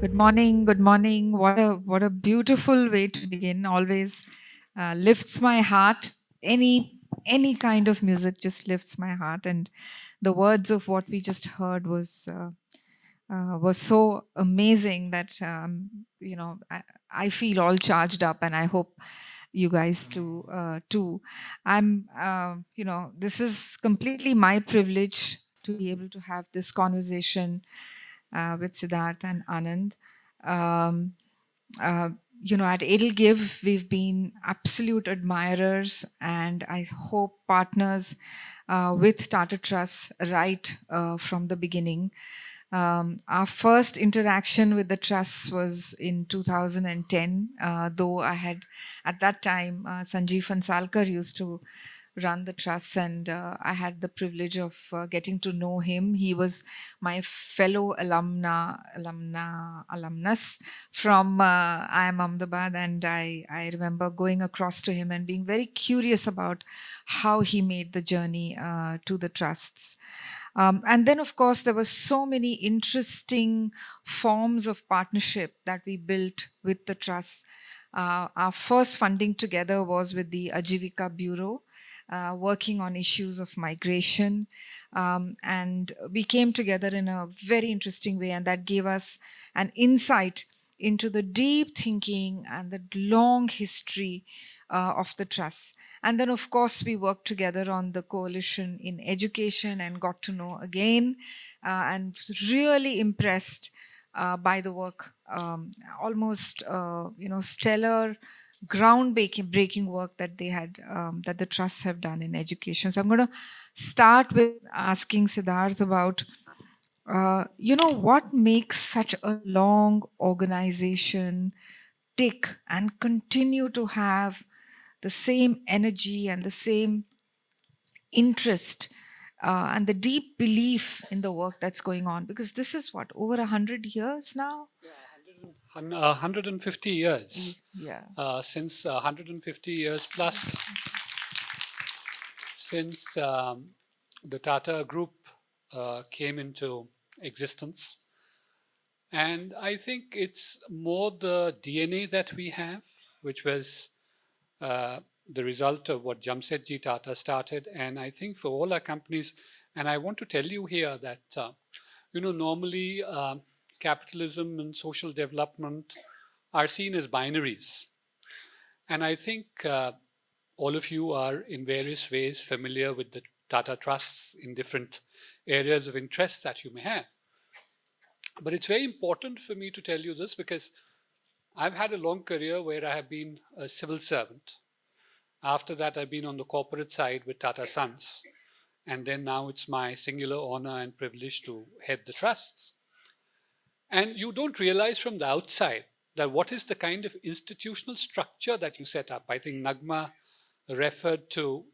Good morning. Good morning. What a beautiful way to begin. Always lifts my heart. Any kind of music just lifts my heart. And the words of what we just heard was so amazing that I feel all charged up, and I hope you guys too. This is completely my privilege to be able to have this conversation with Siddharth and Anand. Um, uh, at Edelgive, we've been absolute admirers and I hope partners with Tata Trust right from the beginning. Our first interaction with the trust was in 2010, though I had, at that time, Sanjeev Ansalkar used to run the trust, and I had the privilege of getting to know him. He was my fellow alumnus from IIM Ahmedabad, and I remember going across to him and being very curious about how he made the journey to the trusts. And then, of course, there were so many interesting forms of partnership that we built with the trust. Our first funding together was with the Ajivika Bureau, working on issues of migration. And we came together in a very interesting way, and that gave us an insight into the deep thinking and the long history of the trust. And then, of course, we worked together on the coalition in education and got to know again, and really impressed by the work, almost stellar, ground breaking work that they had, that the trusts have done in education. So I'm going to start with asking Siddharth about what makes such a long organization tick and continue to have the same energy and the same interest, and the deep belief in the work that's going on, because this is what, over 100 years now. 150 years. Yeah. Since 150 years plus, since the Tata Group came into existence. And I think it's more the DNA that we have, which was the result of what Jamsetji Tata started. And I think for all our companies, and I want to tell you here that, normally capitalism and social development are seen as binaries. And I think all of you are in various ways familiar with the Tata Trusts in different areas of interest that you may have. But it's very important for me to tell you this because I've had a long career where I have been a civil servant. After that, I've been on the corporate side with Tata Sons. And then now it's my singular honor and privilege to head the trusts. And you don't realize from the outside that what is the kind of institutional structure that you set up. I think Nagma referred to,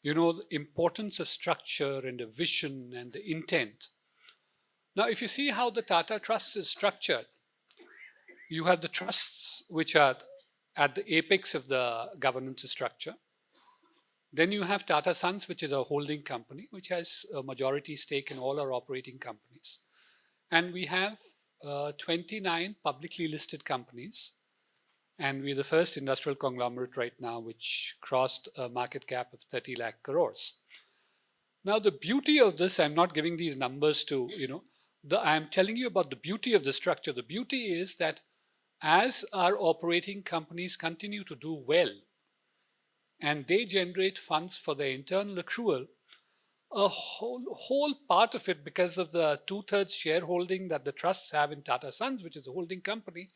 the importance of structure and a vision and the intent. Now, if you see how the Tata Trust is structured, you have the trusts which are at the apex of the governance structure. Then you have Tata Sons, which is a holding company, which has a majority stake in all our operating companies. And we have 29 publicly listed companies. And we're the first industrial conglomerate right now, which crossed a market cap of 30 lakh crores. Now, the beauty of this, I'm not giving these numbers to, I'm telling you about the beauty of the structure. The beauty is that as our operating companies continue to do well, and they generate funds for their internal accrual, a whole part of it, because of the 2/3 shareholding that the trusts have in Tata Sons, which is a holding company,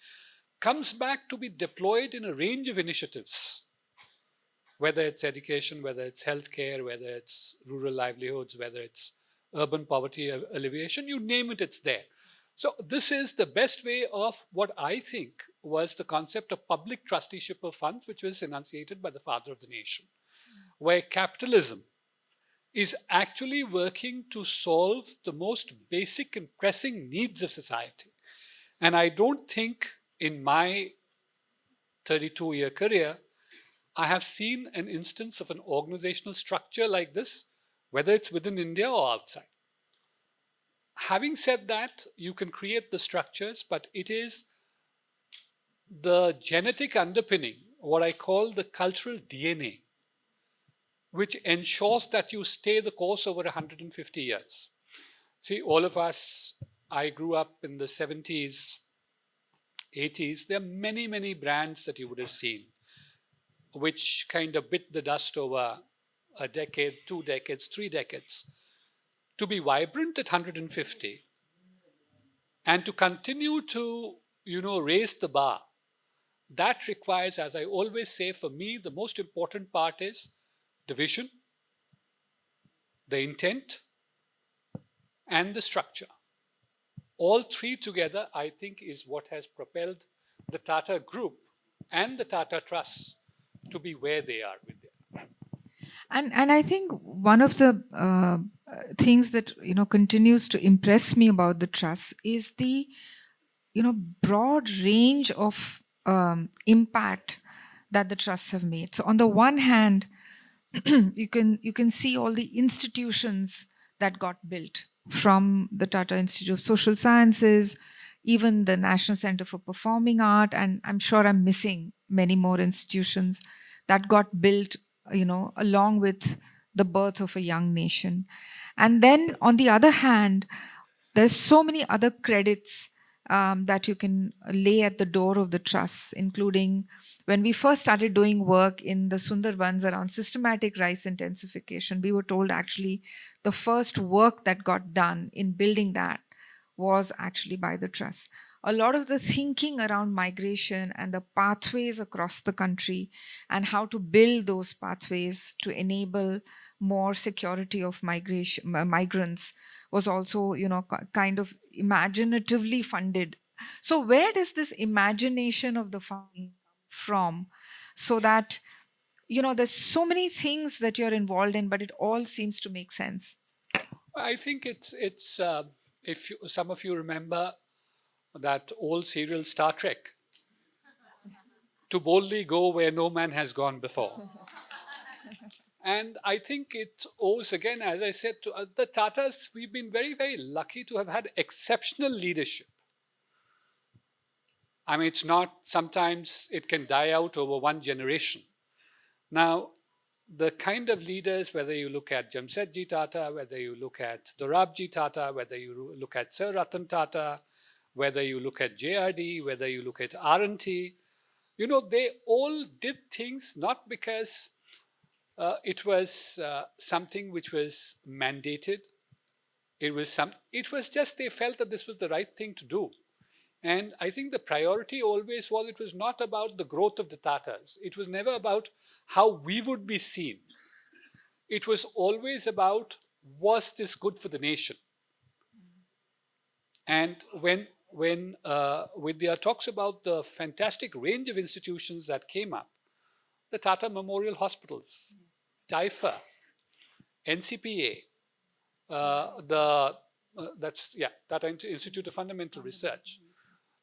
comes back to be deployed in a range of initiatives, whether it's education, whether it's healthcare, whether it's rural livelihoods, whether it's urban poverty alleviation, you name it, it's there. So this is the best way of what I think was the concept of public trusteeship of funds, which was enunciated by the father of the nation, where capitalism is actually working to solve the most basic and pressing needs of society. And I don't think in my 32-year career, I have seen an instance of an organizational structure like this, whether it's within India or outside. Having said that, you can create the structures, but it is the genetic underpinning, what I call the cultural DNA, which ensures that you stay the course over 150 years. See, all of us, I grew up in the 70s, 80s. There are many, many brands that you would have seen, which kind of bit the dust over a decade, 2 decades, 3 decades. To be vibrant at 150 and to continue to, raise the bar, that requires, as I always say, for me, the most important part is the vision, the intent, and the structure. All three together, I think, is what has propelled the Tata Group and the Tata Trust to be where they are with it. And I think one of the things that continues to impress me about the trust is the broad range of impact that the trusts have made. So on the one hand, you can see all the institutions that got built, from the Tata Institute of Social Sciences, even the National Center for Performing Art, and I'm sure I'm missing many more institutions that got built, along with the birth of a young nation. And then on the other hand, there's so many other credits that you can lay at the door of the trusts, including when we first started doing work in the Sundarbans around systematic rice intensification. We were told actually the first work that got done in building that was actually by the trust. A lot of the thinking around migration and the pathways across the country and how to build those pathways to enable more security of migrants was also, kind of imaginatively funded. So where does this imagination of the funding come from, so that there's so many things that you're involved in, but it all seems to make sense? I think it's if some of you remember that old serial Star Trek, to boldly go where no man has gone before. And I think it owes, again, as I said, to the Tatas. We've been very, very lucky to have had exceptional leadership. I mean, it's not, sometimes it can die out over one generation. Now, the kind of leaders, whether you look at Jamsetji Tata, whether you look at Dorabji Tata, whether you look at Sir Ratan Tata, whether you look at JRD, whether you look at R&T, they all did things not because it was something which was mandated. It was just they felt that this was the right thing to do. And I think the priority always was, it was not about the growth of the Tatas. It was never about how we would be seen. It was always about, was this good for the nation? And when Vidya talks about the fantastic range of institutions that came up, the Tata Memorial Hospitals, TIFA, NCPA, Tata Institute of Fundamental Research,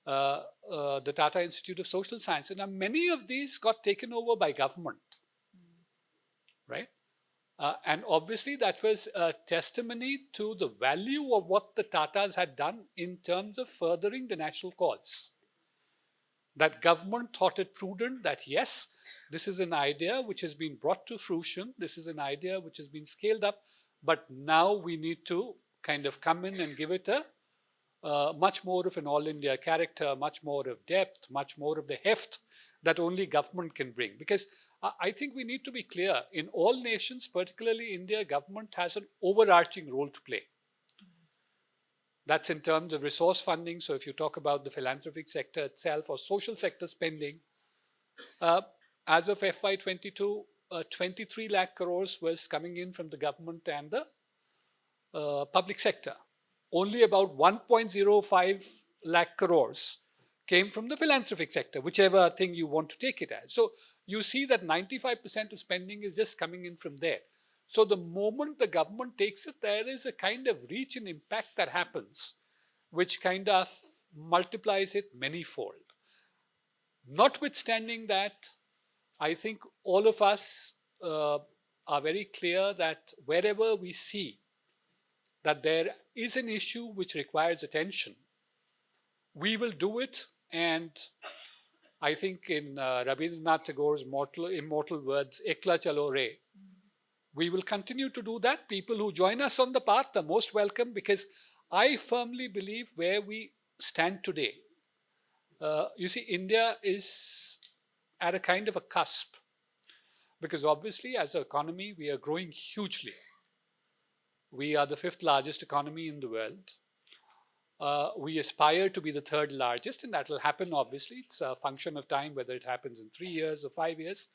the Tata Institute of Social Science. And now many of these got taken over by government, right? And obviously that was a testimony to the value of what the Tatas had done in terms of furthering the national cause. That government thought it prudent that yes, this is an idea which has been brought to fruition, this is an idea which has been scaled up, but now we need to kind of come in and give it a much more of an all-India character, much more of depth, much more of the heft that only government can bring. Because I think we need to be clear, in all nations, particularly India, government has an overarching role to play. That's in terms of resource funding. So if you talk about the philanthropic sector itself or social sector spending, as of FY22, 23 lakh crores was coming in from the government and the public sector. Only about 1.05 lakh crores came from the philanthropic sector, whichever thing you want to take it as. So you see that 95% of spending is just coming in from there. So the moment the government takes it, there is a kind of reach and impact that happens, which kind of multiplies it manyfold. Notwithstanding that, I think all of us are very clear that wherever we see that there is an issue which requires attention, we will do it. And I think in Rabindranath Tagore's immortal words, Ekla Chalo Re, we will continue to do that. People who join us on the path are most welcome, because I firmly believe where we stand today, you see, India is at a kind of a cusp, because obviously, as an economy, we are growing hugely. We are the fifth largest economy in the world. We aspire to be the third largest, and that will happen, obviously. It's a function of time, whether it happens in 3 years or 5 years,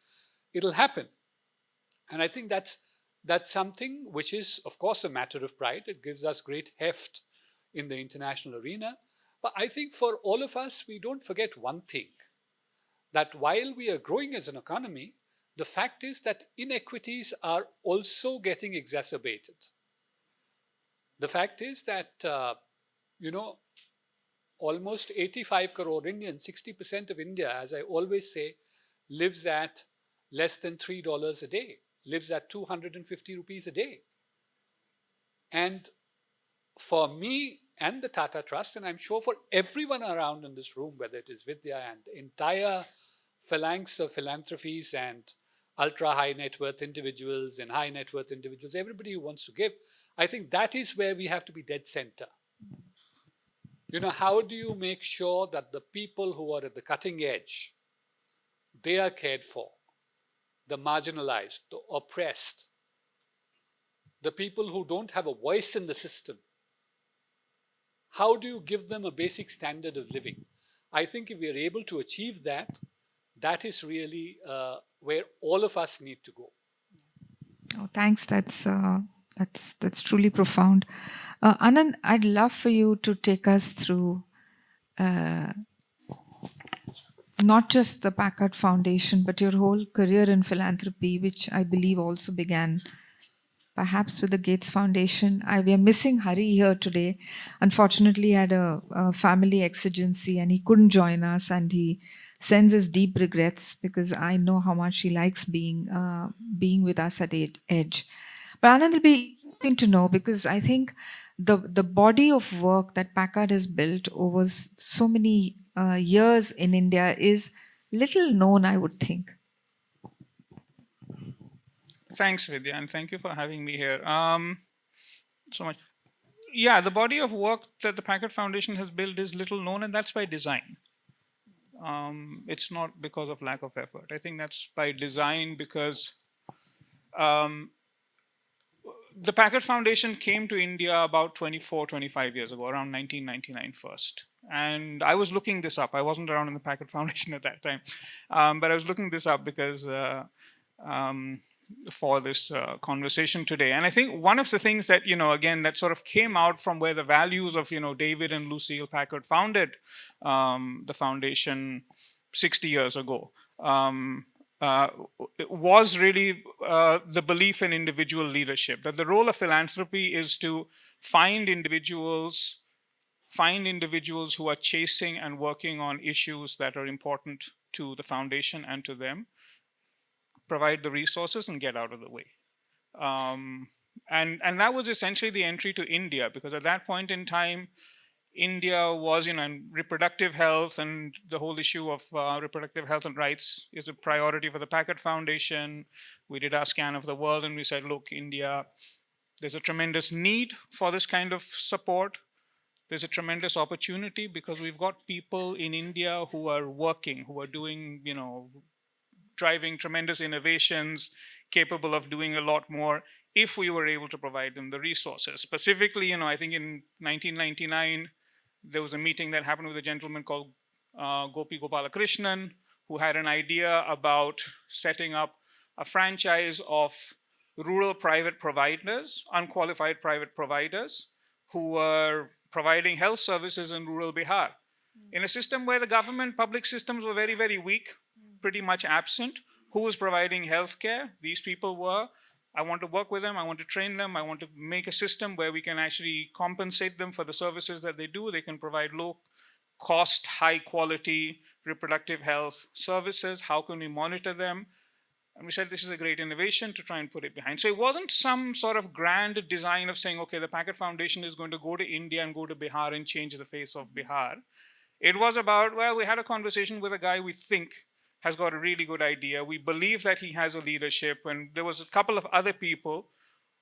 it'll happen. And I think that's something which is, of course, a matter of pride. It gives us great heft in the international arena. But I think for all of us, we don't forget one thing, that while we are growing as an economy, the fact is that inequities are also getting exacerbated. The fact is that, you know, almost 85 crore Indians, 60% of India, as I always say, lives at less than $3 a day, lives at 250 rupees a day. And for me and the Tata Trust, and I'm sure for everyone around in this room, whether it is Vidya and the entire phalanx of philanthropies and ultra high net worth individuals and high net worth individuals, everybody who wants to give, I think that is where we have to be dead center. How do you make sure that the people who are at the cutting edge, they are cared for, the marginalized, the oppressed, the people who don't have a voice in the system? How do you give them a basic standard of living? I think if we are able to achieve that, that is really where all of us need to go. Oh, thanks. That's truly profound. Anand, I'd love for you to take us through not just the Packard Foundation, but your whole career in philanthropy, which I believe also began perhaps with the Gates Foundation. We are missing Hari here today. Unfortunately, he had a family exigency and he couldn't join us, and he sends his deep regrets, because I know how much he likes being with us at Edge. But Anand, it'll be interesting to know, because I think the body of work that Packard has built over so many years in India is little known, I would think. Thanks, Vidya, and thank you for having me here. So much. Yeah, the body of work that the Packard Foundation has built is little known, and that's by design. It's not because of lack of effort. I think that's by design, because the Packard Foundation came to India about 24, 25 years ago, around 1999 first. And I was looking this up. I wasn't around in the Packard Foundation at that time, but I was looking this up because for this conversation today. And I think one of the things that, again, that sort of came out from where the values of, David and Lucille Packard founded the foundation 60 years ago, it was really the belief in individual leadership, that the role of philanthropy is to find individuals who are chasing and working on issues that are important to the foundation and to them, provide the resources, and get out of the way. And that was essentially the entry to India, because at that point in time, India was, in reproductive health, and the whole issue of reproductive health and rights is a priority for the Packard Foundation. We did our scan of the world, and we said, look, India, there's a tremendous need for this kind of support. There's a tremendous opportunity, because we've got people in India who are working, who are doing, driving tremendous innovations, capable of doing a lot more if we were able to provide them the resources. Specifically, I think in 1999, there was a meeting that happened with a gentleman called Gopi Gopalakrishnan, who had an idea about setting up a franchise of rural private providers, unqualified private providers, who were providing health services in rural Bihar, in a system where the government public systems were very, very weak, pretty much absent. Who was providing healthcare? These people were. I want to work with them. I want to train them. I want to make a system where we can actually compensate them for the services that they do. They can provide low cost, high quality reproductive health services. How can we monitor them? And we said this is a great innovation to try and put it behind. So it wasn't some sort of grand design of saying, okay, the Packet Foundation is going to go to India and go to Bihar and change the face of Bihar. It was about, well, we had a conversation with a guy we think has got a really good idea. We believe that he has a leadership, and there was a couple of other people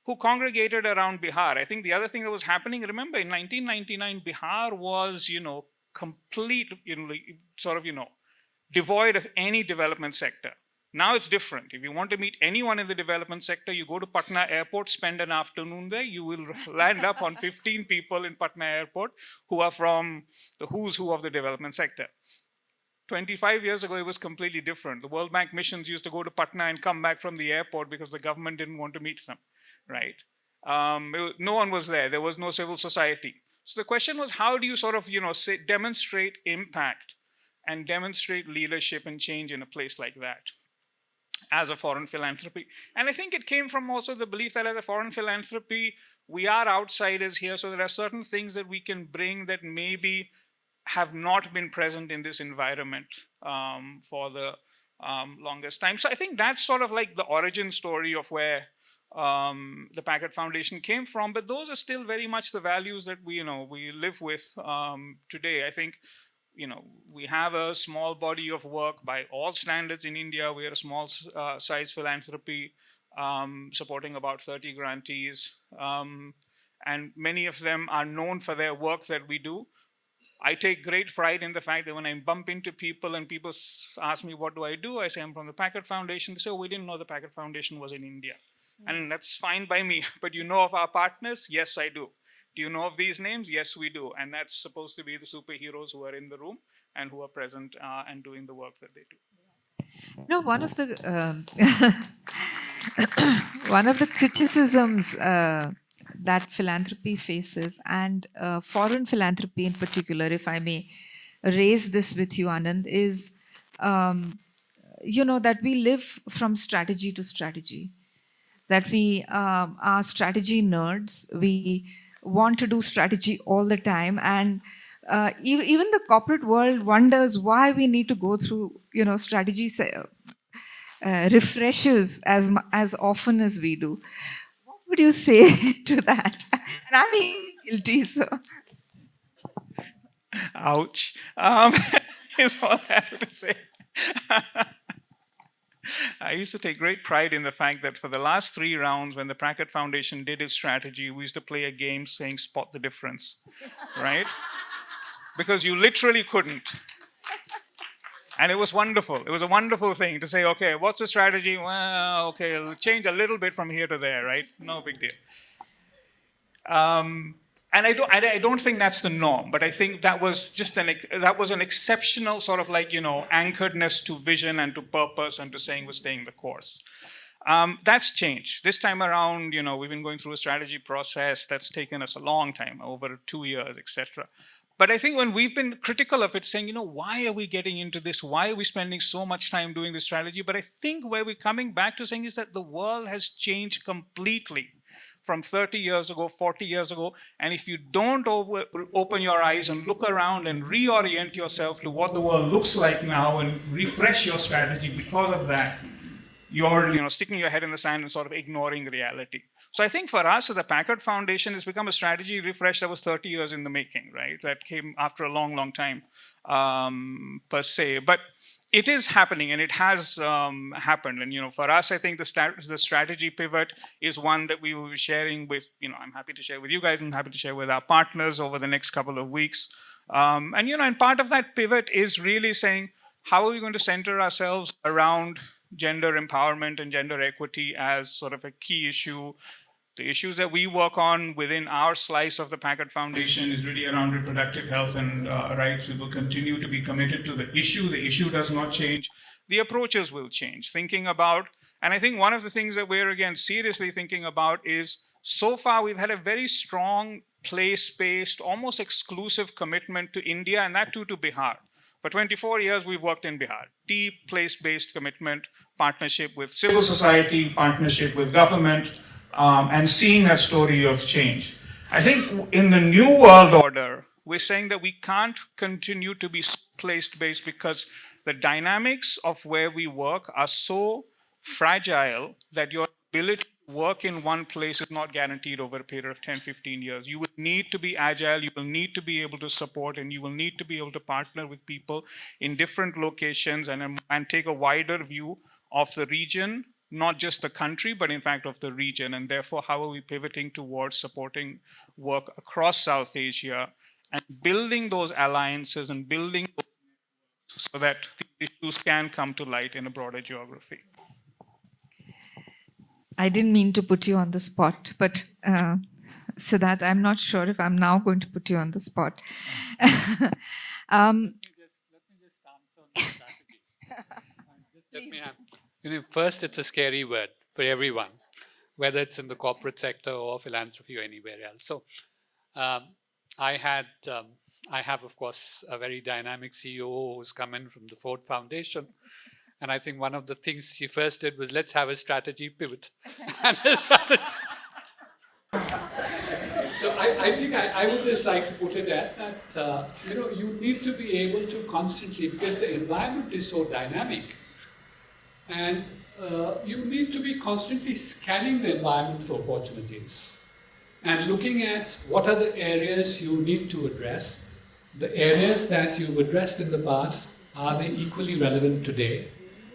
who congregated around Bihar. I think the other thing that was happening, remember, in 1999, Bihar was, complete, devoid of any development sector. Now it's different. If you want to meet anyone in the development sector, you go to Patna Airport, spend an afternoon there, you will land up on 15 people in Patna Airport who are from the who's who of the development sector. 25 years ago, it was completely different. The World Bank missions used to go to Patna and come back from the airport because the government didn't want to meet them, right? No one was there. There was no civil society. So the question was, how do you sort of, demonstrate impact and demonstrate leadership and change in a place like that as a foreign philanthropy? And I think it came from also the belief that as a foreign philanthropy, we are outsiders here. So there are certain things that we can bring that maybe have not been present in this environment for the longest time. So I think that's sort of like the origin story of where the Packet Foundation came from. But those are still very much the values that we live with today. I think we have a small body of work by all standards in India. We are a small size philanthropy supporting about 30 grantees, and many of them are known for their work that we do. I take great pride in the fact that when I bump into people and people ask me, what do? I say, I'm from the Packet Foundation. They say, oh, we didn't know the Packet Foundation was in India. And that's fine by me. But you know of our partners? Yes, I do. Do you know of these names? Yes, we do. And that's supposed to be the superheroes who are in the room and who are present and doing the work that they do. One of the one of the criticisms that philanthropy faces, and foreign philanthropy in particular, if I may raise this with you, Anand, is that we live from strategy to strategy. That we are strategy nerds. We want to do strategy all the time, and even the corporate world wonders why we need to go through strategy refreshes as often as we do. What would you say to that? And I'm guilty, so. Ouch. Is all I have to say. I used to take great pride in the fact that for the last 3 rounds, when the Packet Foundation did its strategy, we used to play a game saying spot the difference, right? Because you literally couldn't. And it was wonderful. It was a wonderful thing to say, okay, what's the strategy? Well, okay, it'll change a little bit from here to there, right? No big deal. And I don't think that's the norm, but I think that was just an exceptional sort of like, anchoredness to vision and to purpose and to saying we're staying the course. That's changed. This time around, we've been going through a strategy process that's taken us a long time, over 2 years, etc. But I think when we've been critical of it, saying, why are we getting into this? Why are we spending so much time doing this strategy? But I think where we're coming back to saying is that the world has changed completely from 30 years ago, 40 years ago. And if you don't open your eyes and look around and reorient yourself to what the world looks like now and refresh your strategy because of that, you're sticking your head in the sand and sort of ignoring reality. So I think for us, as the Packet Foundation, has become a strategy refresh that was 30 years in the making, right? That came after a long, long time, per se. But it is happening, and it has happened. And for us, I think the strategy pivot is one that we will be sharing with. I'm happy to share with you guys, and happy to share with our partners over the next couple of weeks. And part of that pivot is really saying, how are we going to center ourselves around gender empowerment and gender equity as sort of a key issue? The issues that we work on within our slice of the Packet Foundation is really around reproductive health and rights. We will continue to be committed to the issue. The issue does not change. The approaches will change. And I think one of the things that we're, again, seriously thinking about is, so far we've had a very strong place-based, almost exclusive commitment to India, and that too to Bihar. For 24 years, we've worked in Bihar. Deep place-based commitment, partnership with civil society, partnership with government, and seeing that story of change. I think in the new world order, we're saying that we can't continue to be place-based because the dynamics of where we work are so fragile that your ability to work in one place is not guaranteed over a period of 10, 15 years. You will need to be agile, you will need to be able to support, and you will need to be able to partner with people in different locations and take a wider view of the region, not just the country, but in fact of the region. And therefore, how are we pivoting towards supporting work across South Asia and building those alliances and building so that the issues can come to light in a broader geography? I didn't mean to put you on the spot, but Siddharth, I'm not sure if I'm now going to put you on the spot. um, Let me just answer on the strategy. Let me have, first, it's a scary word for everyone, whether it's in the corporate sector or philanthropy or anywhere else. So, um, I have, of course, a very dynamic CEO who's come in from the Ford Foundation. And I think one of the things she first did was, let's have a strategy pivot. So I think I would just like to put it at that, you need to be able to constantly, because the environment is so dynamic, and you need to be constantly scanning the environment for opportunities and looking at what are the areas you need to address. The areas that you've addressed in the past, are they equally relevant today?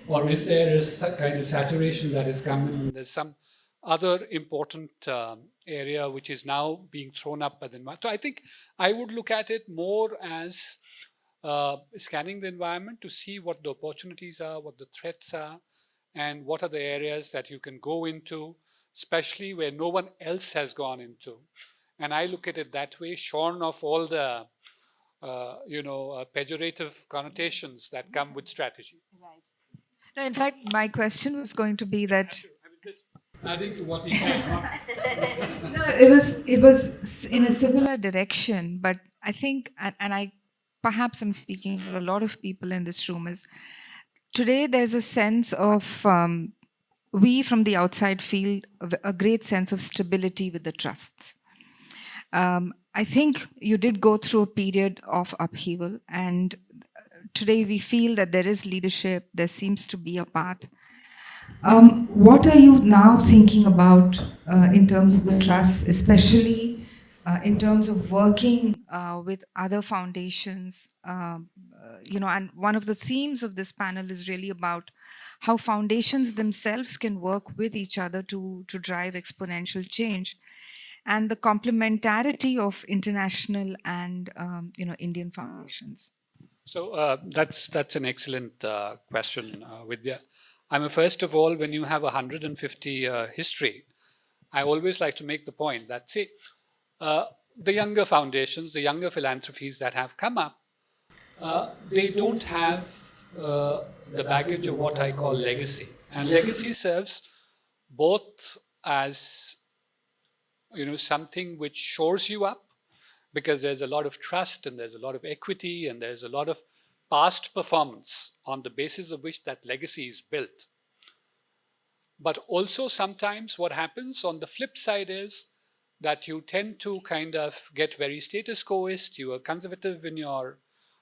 Or is there a kind of saturation that has come in? There's some other important area which is now being thrown up by the environment. So I think I would look at it more as scanning the environment to see what the opportunities are, what the threats are, and what are the areas that you can go into, especially where no one else has gone into. And I look at it that way, shorn of all the pejorative connotations that come with strategy. Right. No, in fact, my question was going to be that. Adding to what he said. No, it was in a similar direction, but I think, and I perhaps I'm speaking for a lot of people in this room, is today there's a sense of we from the outside feel a great sense of stability with the trusts. I think you did go through a period of upheaval, and today we feel that there is leadership, there seems to be a path. What are you now thinking about in terms of the trust, especially in terms of working with other foundations? And one of the themes of this panel is really about how foundations themselves can work with each other to drive exponential change, and the complementarity of international and Indian foundations. So that's an excellent question, Vidya. First of all, when you have 150 history, I always like to make the point that, see, the younger foundations, the younger philanthropies that have come up, they don't have the baggage of what I call legacy. And legacy serves both as something which shores you up, because there's a lot of trust and there's a lot of equity and there's a lot of past performance on the basis of which that legacy is built. But also sometimes what happens on the flip side is that you tend to kind of get very status quoist, you are conservative in your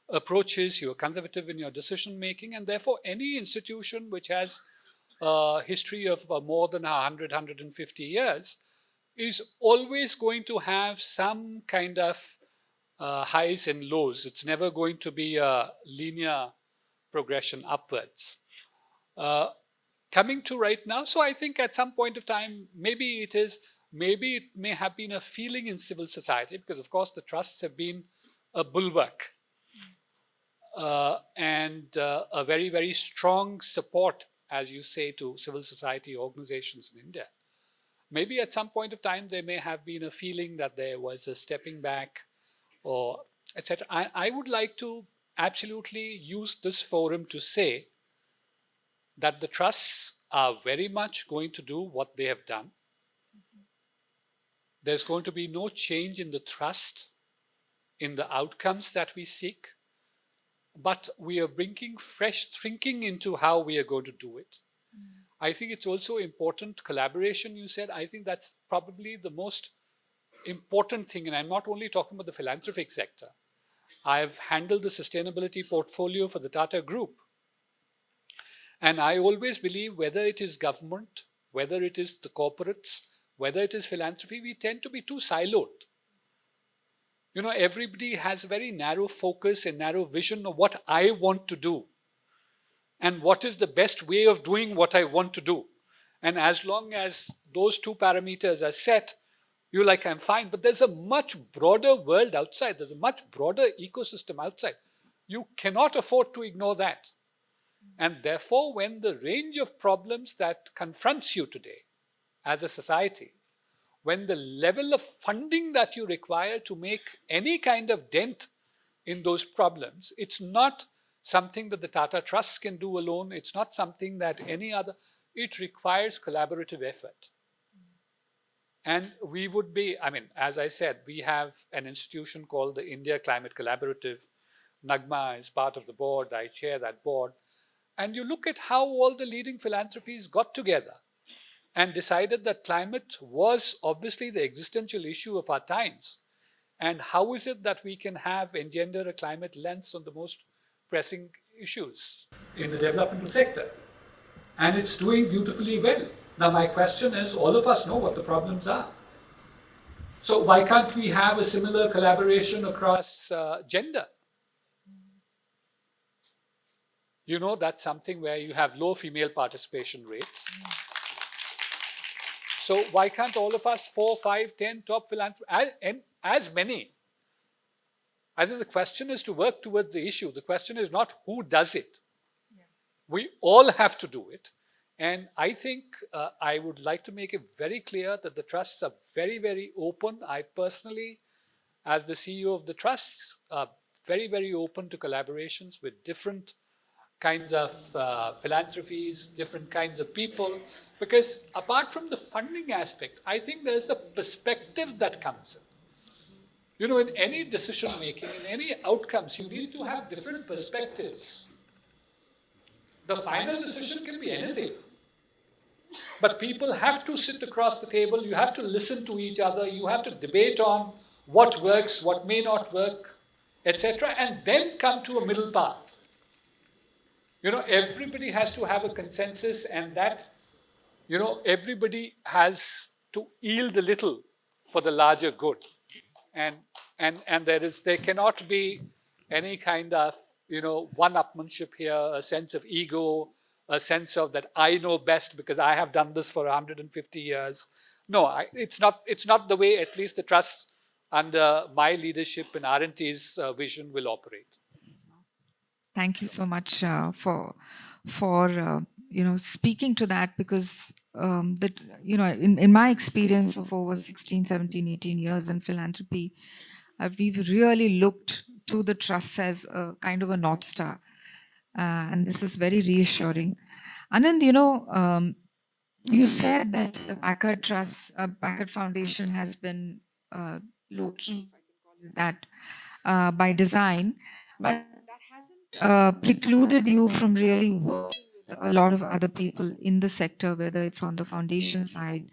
approaches, you are conservative in your decision making, and therefore any institution which has a history of more than 100, 150 years is always going to have some kind of highs and lows. It's never going to be a linear progression upwards. Coming to right now, so I think at some point of time, maybe it may have been a feeling in civil society, because of course the trusts have been a bulwark and a very, very strong support, as you say, to civil society organizations in India. Maybe at some point of time, there may have been a feeling that there was a stepping back or etc. I would like to absolutely use this forum to say that the trusts are very much going to do what they have done. There's going to be no change in the trust, in the outcomes that we seek, but we are bringing fresh thinking into how we are going to do it. I think it's also important, collaboration, you said. I think that's probably the most important thing. And I'm not only talking about the philanthropic sector. I've handled the sustainability portfolio for the Tata Group. And I always believe whether it is government, whether it is the corporates, whether it is philanthropy, we tend to be too siloed. Everybody has a very narrow focus and narrow vision of what I want to do and what is the best way of doing what I want to do. And as long as those two parameters are set, you're like, I'm fine. But there's a much broader world outside. There's a much broader ecosystem outside. You cannot afford to ignore that. And therefore, when the range of problems that confronts you today as a society, when the level of funding that you require to make any kind of dent in those problems, it's not something that the Tata Trusts can do alone. It's not something that any other, it requires collaborative effort. And we would be, as I said, we have an institution called the India Climate Collaborative. Nagma is part of the board. I chair that board. And you look at how all the leading philanthropies got together and decided that climate was obviously the existential issue of our times. And how is it that we can engender a climate lens on the most pressing issues in the developmental sector? And it's doing beautifully well. Now, my question is, all of us know what the problems are. So why can't we have a similar collaboration across gender? That's something where you have low female participation rates. So why can't all of us, 4, 5, 10 top philanthropists, and as many? I think the question is to work towards the issue. The question is not who does it. Yeah. We all have to do it. And I think I would like to make it very clear that the trusts are very, very open. I personally, as the CEO of the trusts, are very, very open to collaborations with different kinds of philanthropies, different kinds of people, because apart from the funding aspect, I think there's a perspective that comes in. In any decision making, in any outcomes, you need to have different perspectives. The final decision can be anything, but people have to sit across the table, you have to listen to each other, you have to debate on what works, what may not work, etc., and then come to a middle path. Everybody has to have a consensus, and that, everybody has to yield a little for the larger good. And there cannot be any kind of, one-upmanship here, a sense of ego, a sense of that I know best because I have done this for 150 years. No, it's not the way at least the trusts under my leadership and R&T's vision will operate. Thank you so much for speaking to that, because in my experience of over 16, 17, 18 years in philanthropy, we've really looked to the trusts as a kind of a North Star. And this is very reassuring. Anand, you said that the Packard Trust, Packard Foundation has been low-key, if I can call it that, by design, but that hasn't precluded you from really working with a lot of other people in the sector, whether it's on the foundation side.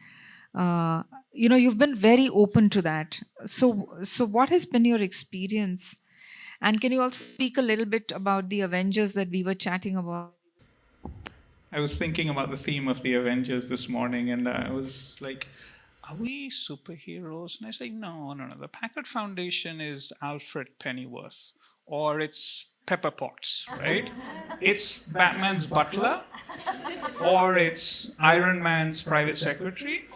You've been very open to that. So what has been your experience? And can you also speak a little bit about the Avengers that we were chatting about? I was thinking about the theme of the Avengers this morning, and I was like, are we superheroes? And I say, no. The Packard Foundation is Alfred Pennyworth, or it's Pepper Potts, right? It's Batman's butler, or it's Iron Man's private secretary.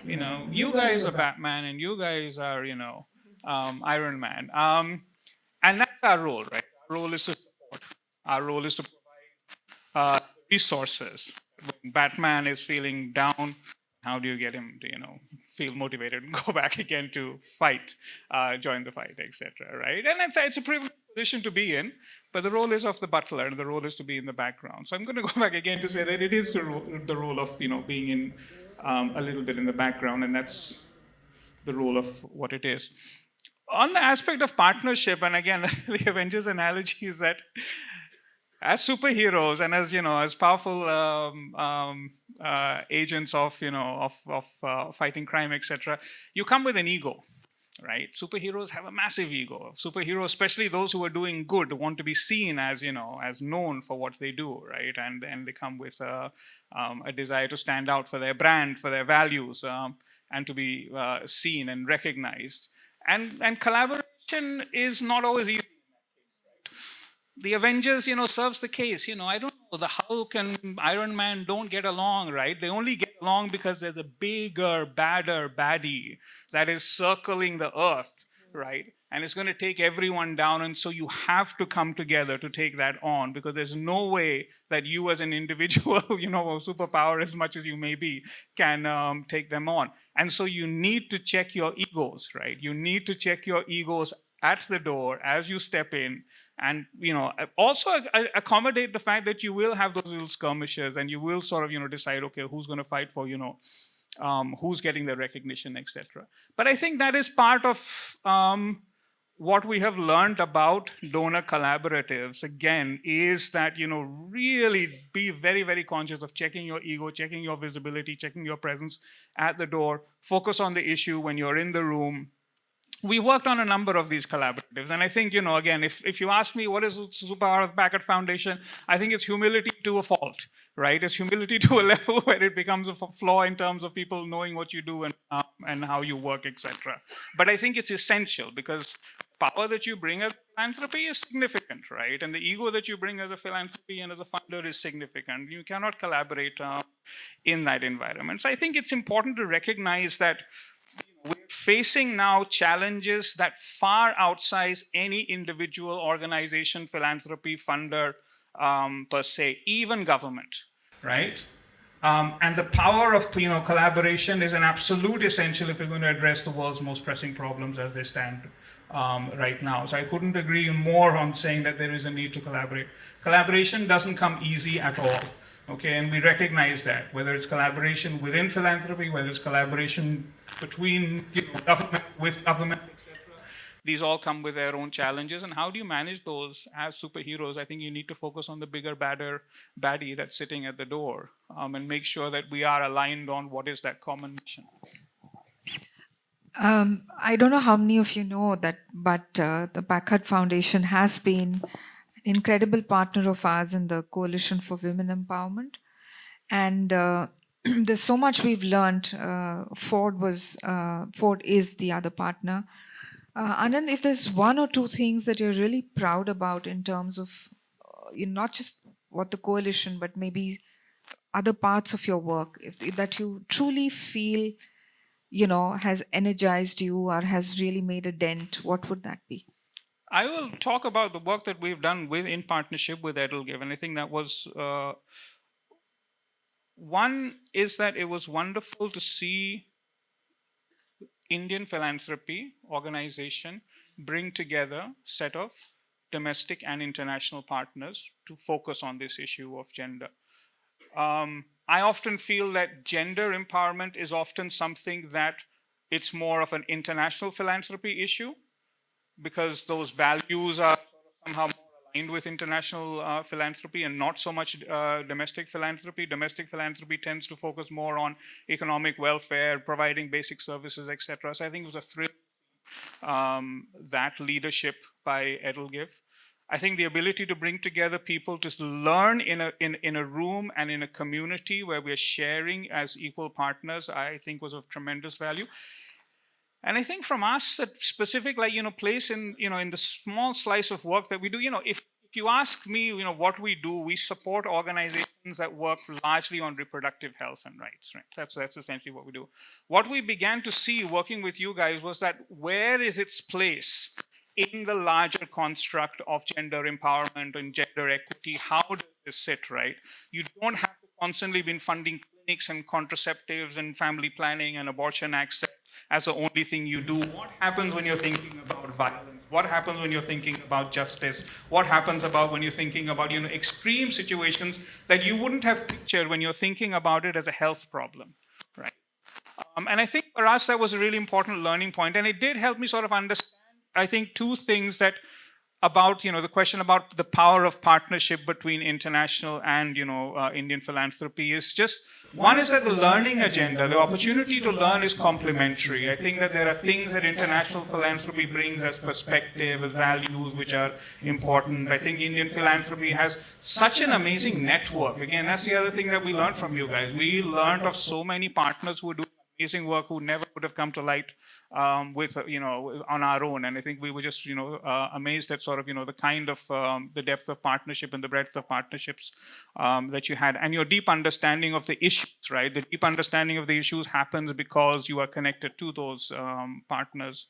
You guys are Batman, and you guys are, Iron Man. And that's our role, right? Our role is to support. Our role is to provide resources. When Batman is feeling down, how do you get him to, feel motivated and go back again to fight, join the fight, etc., right? And it's a privileged position to be in, but the role is of the butler, and the role is to be in the background. So I'm going to go back again to say that it is the role of, being in a little bit in the background, and that's the role of what it is. On the aspect of partnership, and again, the Avengers analogy is that as superheroes and as powerful agents of fighting crime, etc., you come with an ego, right? Superheroes have a massive ego. Superheroes, especially those who are doing good, want to be seen as, as known for what they do, right? And they come with a desire to stand out for their brand, for their values, and to be seen and recognized. And collaboration is not always easy. The Avengers, serves the case. I don't know, the Hulk and Iron Man don't get along, right? They only get along because there's a bigger, badder baddie that is circling the earth, right? And it's going to take everyone down. And so you have to come together to take that on, because there's no way that you as an individual, a superpower as much as you may be, can take them on. And so you need to check your egos, right? You need to check your egos at the door as you step in, and also accommodate the fact that you will have those little skirmishes, and you will sort of decide, okay, who's going to fight for who's getting the recognition, etc. But I think that is part of what we have learned about donor collaboratives, again, is that really be very, very conscious of checking your ego, checking your visibility, checking your presence at the door. Focus on the issue when you're in the room. We worked on a number of these collaboratives. And I think, again, if you ask me what is the superpower of Packet Foundation, I think it's humility to a fault, right? It's humility to a level where it becomes a flaw in terms of people knowing what you do and how you work, etc. But I think it's essential, because power that you bring as philanthropy is significant, right? And the ego that you bring as a philanthropy and as a funder is significant. You cannot collaborate in that environment. So I think it's important to recognize that we're facing now challenges that far outsize any individual organization, philanthropy, funder, per se, even government, right? And the power of collaboration is an absolute essential if we're going to address the world's most pressing problems as they stand right now. So I couldn't agree more on saying that there is a need to collaborate. Collaboration doesn't come easy at all. Okay, and we recognize that, whether it's collaboration within philanthropy, whether it's collaboration between government with government, etc. These all come with their own challenges. And how do you manage those as superheroes? I think you need to focus on the bigger, badder baddie that's sitting at the door, and make sure that we are aligned on what is that common mission. I don't know how many of you know that, but the Packard Foundation has been an incredible partner of ours in the Coalition for Women Empowerment. And there's so much we've learned. Ford is the other partner. Anand, if there's one or two things that you're really proud about in terms of not just what the coalition, but maybe other parts of your work, that you truly feel has energized you or has really made a dent, what would that be? I will talk about the work that we've done in partnership with Edelgive, and I think that was one is that it was wonderful to see Indian philanthropy organization bring together a set of domestic and international partners to focus on this issue of gender. I often feel that gender empowerment is often something that it's more of an international philanthropy issue, because those values are somehow more aligned with international philanthropy and not so much domestic philanthropy. Domestic philanthropy tends to focus more on economic welfare, providing basic services, etc. So I think it was a thrill that leadership by Edelgive. I think the ability to bring together people to learn in a room and in a community where we're sharing as equal partners, I think was of tremendous value. And I think from us, that specific, place in, in the small slice of work that we do, if you ask me, what we do, we support organizations that work largely on reproductive health and rights, right? That's essentially what we do. What we began to see working with you guys was that where is its place in the larger construct of gender empowerment and gender equity? How does this sit, right? You don't have to constantly be funding clinics and contraceptives and family planning and abortion access as the only thing you do. What happens when you're thinking about violence? What happens when you're thinking about justice? What happens about when you're thinking about extreme situations that you wouldn't have pictured when you're thinking about it as a health problem, right? And I think for us that was a really important learning point, and it did help me sort of understand, I think, two things that about the question about the power of partnership between international and Indian philanthropy is just one is that the learning agenda, the opportunity to learn is complementary. I think that there are things that international philanthropy brings as perspective, as values, which are important. I think Indian philanthropy has such an amazing network. Again, that's the other thing that we learned from you guys. We learned of so many partners who do amazing work who never would have come to light with on our own. And I think we were just amazed at sort of the kind of the depth of partnership and the breadth of partnerships that you had, and your deep understanding of the issues. Right, the deep understanding of the issues happens because you are connected to those partners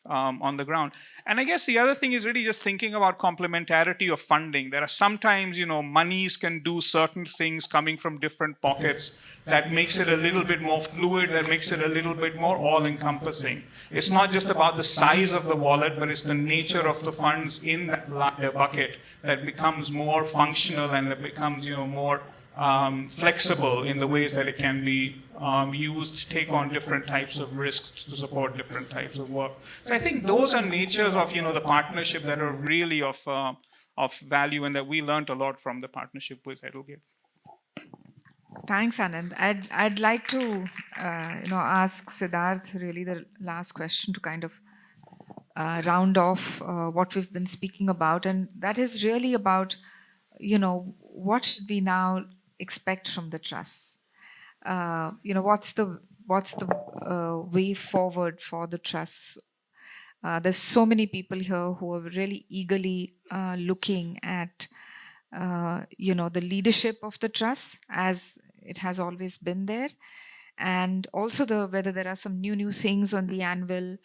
on the ground. And I guess the other thing is really just thinking about complementarity of funding. There are sometimes, monies can do certain things coming from different pockets that makes it a little bit more fluid, that makes it a little bit more all-encompassing. It's not just about the size of the wallet, but it's the nature of the funds in that larger bucket that becomes more functional and that becomes, more flexible in the ways that it can be used to take on different types of risks to support different types of work. So I think those are natures of the partnership that are really of value, and that we learned a lot from the partnership with Edelgate. Thanks, Anand. I'd like to ask Siddharth really the last question to kind of round off what we've been speaking about, and that is really about what should we now expect from the trusts? What's the way forward for the trusts? There's so many people here who are really eagerly looking at the leadership of the trust as it has always been there, and also whether there are some new things on the anvil,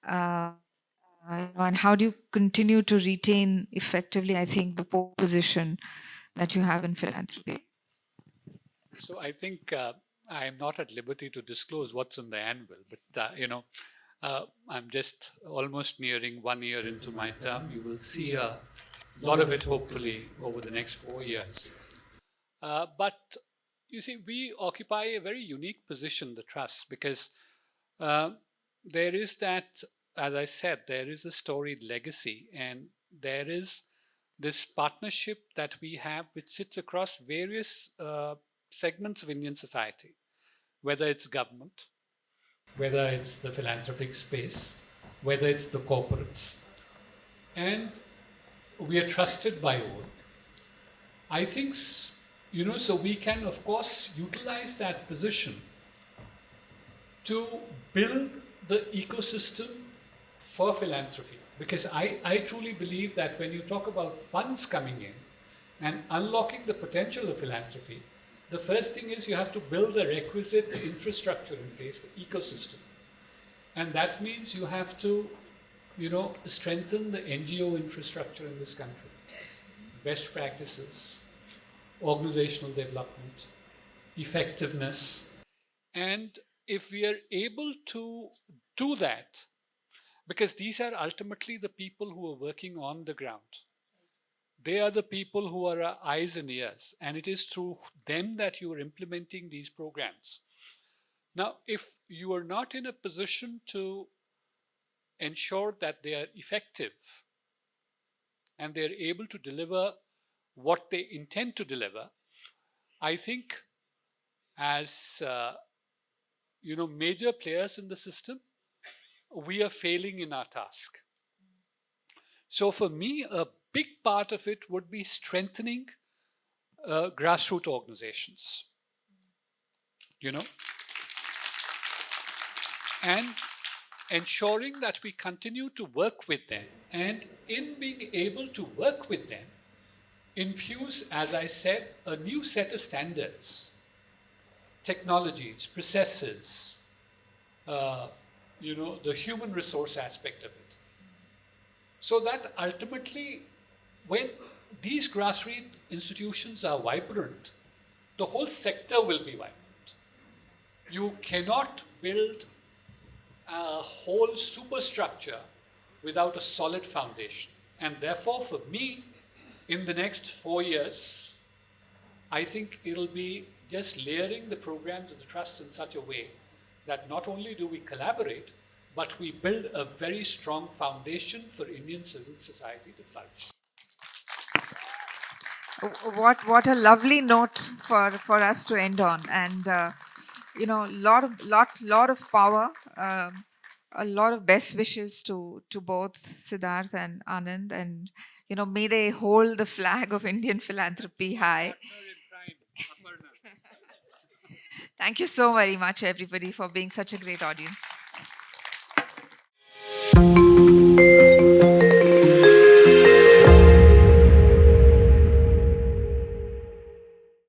and how do you continue to retain effectively, I think, the pole position that you have in philanthropy? So I think I am not at liberty to disclose what's on the anvil, but I'm just almost nearing 1 year into my term. You will see a lot of it, hopefully, over the next 4 years. But you see, we occupy a very unique position, the trust, because there is that, as I said, there is a storied legacy, and there is this partnership that we have, which sits across various segments of Indian society, whether it's government, whether it's the philanthropic space, whether it's the corporates. And we are trusted by all. I think, so we can, of course, utilize that position to build the ecosystem for philanthropy. Because I truly believe that when you talk about funds coming in and unlocking the potential of philanthropy, the first thing is you have to build the requisite infrastructure in place, the ecosystem. And that means you have to, strengthen the NGO infrastructure in this country, best practices, organizational development, effectiveness. And if we are able to do that, because these are ultimately the people who are working on the ground. They are the people who are our eyes and ears, and it is through them that you are implementing these programs. Now, if you are not in a position to ensure that they are effective and they are able to deliver what they intend to deliver, I think as major players in the system, we are failing in our task. So for me, a big part of it would be strengthening grassroots organizations, and ensuring that we continue to work with them, and in being able to work with them, infuse, as I said, a new set of standards, technologies, processes, the human resource aspect of it. So that ultimately, when these grassroots institutions are vibrant, the whole sector will be vibrant. You cannot build a whole superstructure without a solid foundation. And therefore, for me, in the next 4 years, I think it'll be just layering the programs of the trust in such a way that not only do we collaborate, but we build a very strong foundation for Indian civil society to flourish. What a lovely note for us to end on, and lot of power, a lot of best wishes to both Siddharth and Anand, and may they hold the flag of Indian philanthropy high. Thank you so very much, everybody, for being such a great audience.